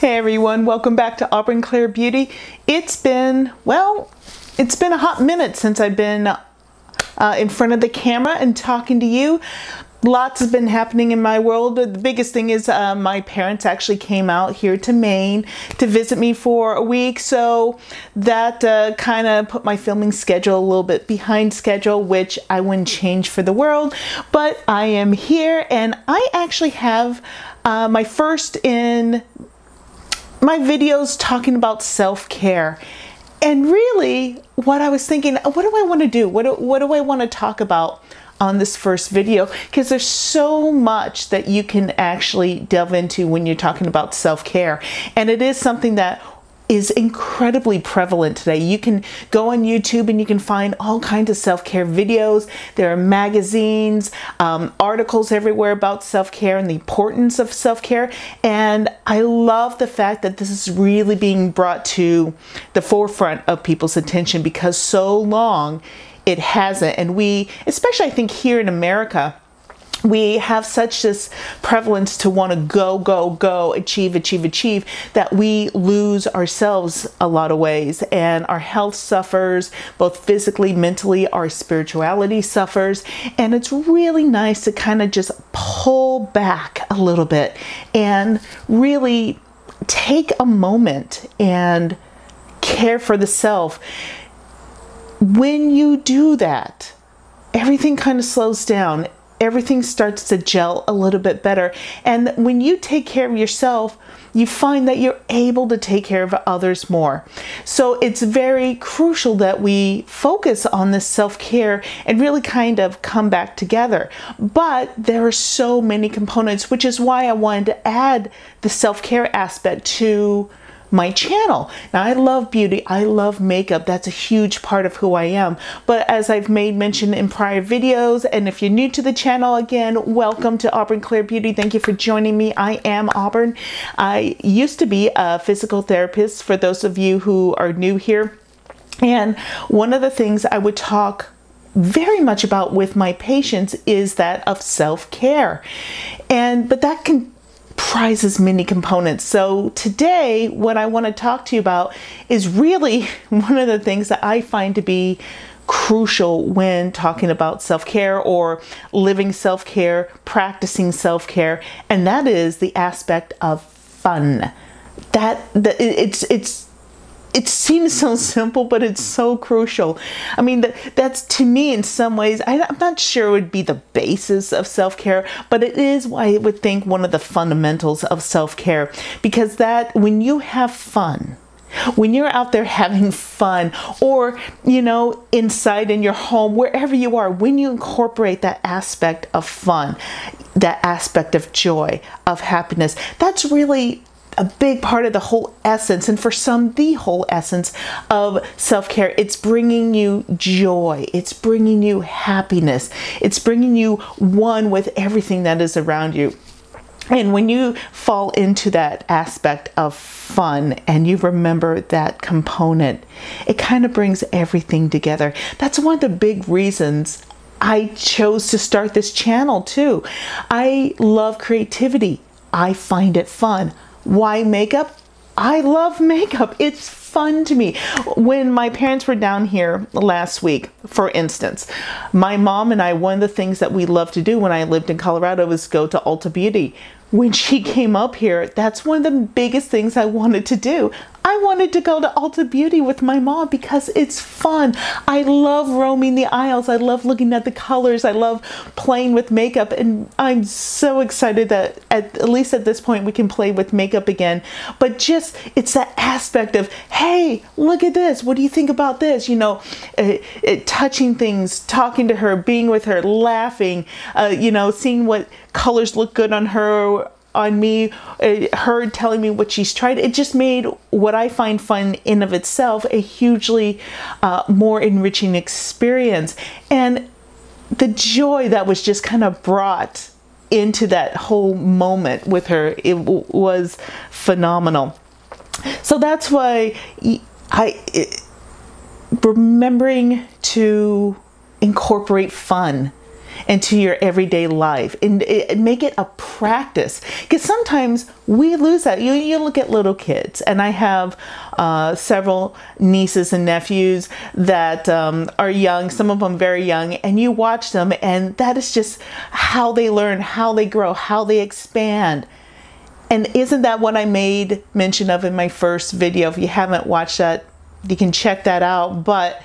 Hey everyone, welcome back to Auburn Clare Beauty. It's been a hot minute since I've been in front of the camera and talking to you. Lots has been happening in my world. The biggest thing is my parents actually came out here to Maine to visit me for a week, so that kind of put my filming schedule a little bit behind schedule, which I wouldn't change for the world. But I am here, and I actually have my first in my videos talking about self-care. And really, what I was thinking, what do I want to do? What do I want to talk about on this first video? Because there's so much that you can actually delve into when you're talking about self-care. And it is something that is incredibly prevalent today. You can go on YouTube and you can find all kinds of self-care videos. There are magazines, articles everywhere about self-care and the importance of self-care. And I love the fact that this is really being brought to the forefront of people's attention, because so long it hasn't. And we, especially I think here in America, we have such this prevalence to want to go, achieve, that we lose ourselves a lot of ways, and our health suffers, both physically, mentally, our spirituality suffers. And it's really nice to kind of just pull back a little bit and really take a moment and care for the self. When you do that, everything kind of slows down. Everything starts to gel a little bit better. And when you take care of yourself, you find that you're able to take care of others more. So it's very crucial that we focus on this self-care and really kind of come back together. But there are so many components, which is why I wanted to add the self-care aspect to my channel. Now, I love beauty, I love makeup, that's a huge part of who I am. But as I've made mention in prior videos, and if you're new to the channel, again, welcome to Auburn Clare Beauty. Thank you for joining me. I am Auburn. I used to be a physical therapist, for those of you who are new here. And one of the things I would talk very much about with my patients is that of self-care. But that comprises many components. So today, what I want to talk to you about is really one of the things that I find to be crucial when talking about self-care or living self-care, practicing self-care, and that is the aspect of fun. It seems so simple, but it's so crucial. I mean, that's, to me, in some ways, I'm not sure it would be the basis of self-care, but it is why I would think one of the fundamentals of self-care. Because that, when you have fun, when you're out there having fun, or, you know, inside in your home, wherever you are, when you incorporate that aspect of fun, that aspect of joy, of happiness, that's really a big part of the whole essence, and for some, the whole essence of self-care. It's bringing you joy. It's bringing you happiness. It's bringing you one with everything that is around you. And when you fall into that aspect of fun and you remember that component, it kind of brings everything together. That's one of the big reasons I chose to start this channel too. I love creativity. I find it fun. Why makeup? I love makeup. It's fun to me. When my parents were down here last week, for instance, my mom and I, one of the things that we loved to do when I lived in Colorado was go to Ulta Beauty. When she came up here, that's one of the biggest things I wanted to do. I wanted to go to Ulta Beauty with my mom because it's fun. I love roaming the aisles. I love looking at the colors. I love playing with makeup. And I'm so excited that at least at this point we can play with makeup again. But just, it's that aspect of, hey, look at this. What do you think about this? You know, touching things, talking to her, being with her, laughing, you know, seeing what colors look good on her, on me, her telling me what she's tried. It just made what I find fun in of itself a hugely more enriching experience. And the joy that was just kind of brought into that whole moment with her, it was phenomenal. So that's why remembering to incorporate fun into your everyday life, and make it a practice. Because sometimes we lose that. You look at little kids, and I have several nieces and nephews that are young, some of them very young, and you watch them, and that is just how they learn, how they grow, how they expand. And isn't that what I made mention of in my first video? If you haven't watched that, you can check that out. But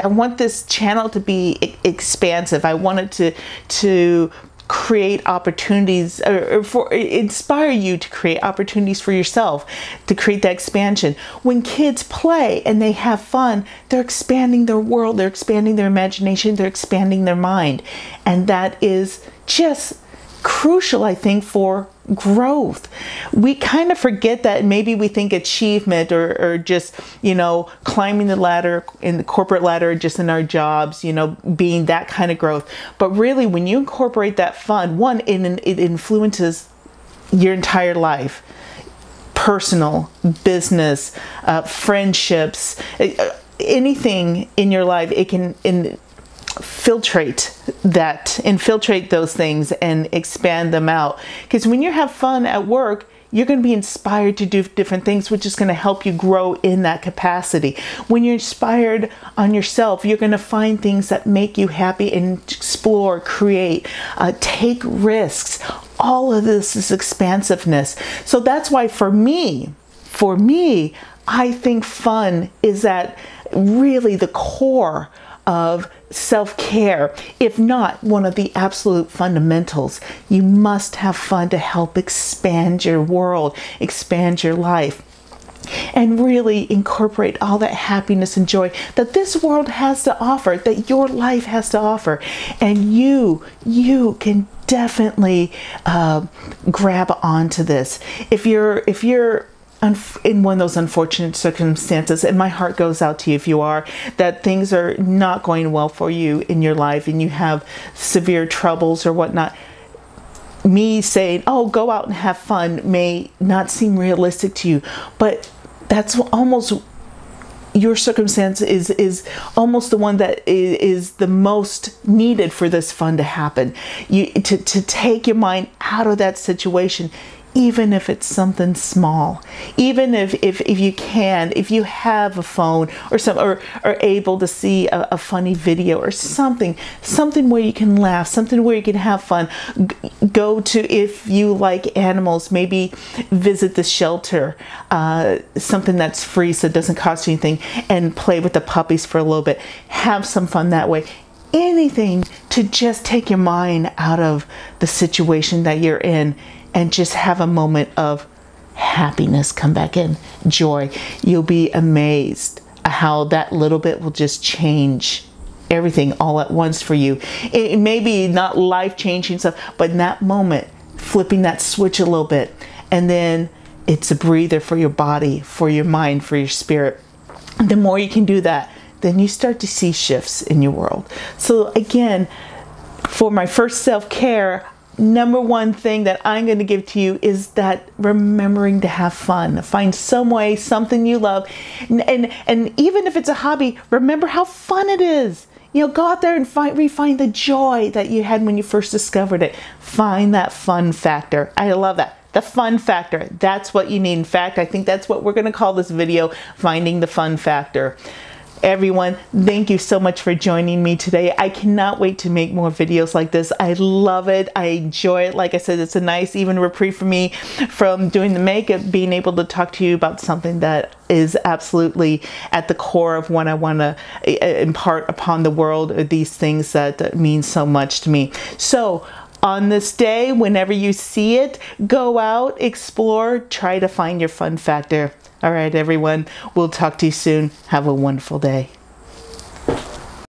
I want this channel to be expansive. I want it to create opportunities, or inspire you to create opportunities for yourself, to create that expansion. When kids play and they have fun, they're expanding their world, they're expanding their imagination, they're expanding their mind. And that is just crucial, I think, for growth. We kind of forget that. Maybe we think achievement or just, you know, climbing the ladder, in the corporate ladder, just in our jobs, you know, being that kind of growth. But really, when you incorporate that fun, one, it influences your entire life. Personal, business, friendships, anything in your life, it can infiltrate those things and expand them out. Because when you have fun at work, you're going to be inspired to do different things, which is going to help you grow in that capacity. When you're inspired on yourself, you're going to find things that make you happy and explore, create, take risks. All of this is expansiveness. So that's why for me, I think fun is at really the core of self-care, if not one of the absolute fundamentals. You must have fun to help expand your world, expand your life, and really incorporate all that happiness and joy that this world has to offer, that your life has to offer. And you can definitely grab onto this. If you're in one of those unfortunate circumstances, and my heart goes out to you if you are, that things are not going well for you in your life and you have severe troubles or whatnot, me saying, oh, go out and have fun may not seem realistic to you, but that's almost, your circumstance is almost the one that is the most needed for this fun to happen. To take your mind out of that situation, even if it's something small, even if you have a phone or are able to see a funny video or something where you can laugh, something where you can have fun. Go to, if you like animals, maybe visit the shelter, something that's free so it doesn't cost you anything, and play with the puppies for a little bit. Have some fun that way. Anything to just take your mind out of the situation that you're in and just have a moment of happiness come back in, joy. You'll be amazed how that little bit will just change everything all at once for you. It may be not life-changing stuff, but in that moment, flipping that switch a little bit, and then it's a breather for your body, for your mind, for your spirit. And the more you can do that, then you start to see shifts in your world. So again, for my first self-care, number one thing that I'm going to give to you is that remembering to have fun. Find some way, something you love. And even if it's a hobby, remember how fun it is. You know, go out there and refine the joy that you had when you first discovered it. Find that fun factor. I love that. The fun factor. That's what you need. In fact, I think that's what we're going to call this video, Finding the Fun Factor. Everyone, thank you so much for joining me today. I cannot wait to make more videos like this. I love it. I enjoy it. Like I said, it's a nice even reprieve for me from doing the makeup, being able to talk to you about something that is absolutely at the core of what I want to impart upon the world, these things that mean so much to me. So on this day, whenever you see it, go out, explore, try to find your fun factor. All right, everyone, we'll talk to you soon. Have a wonderful day.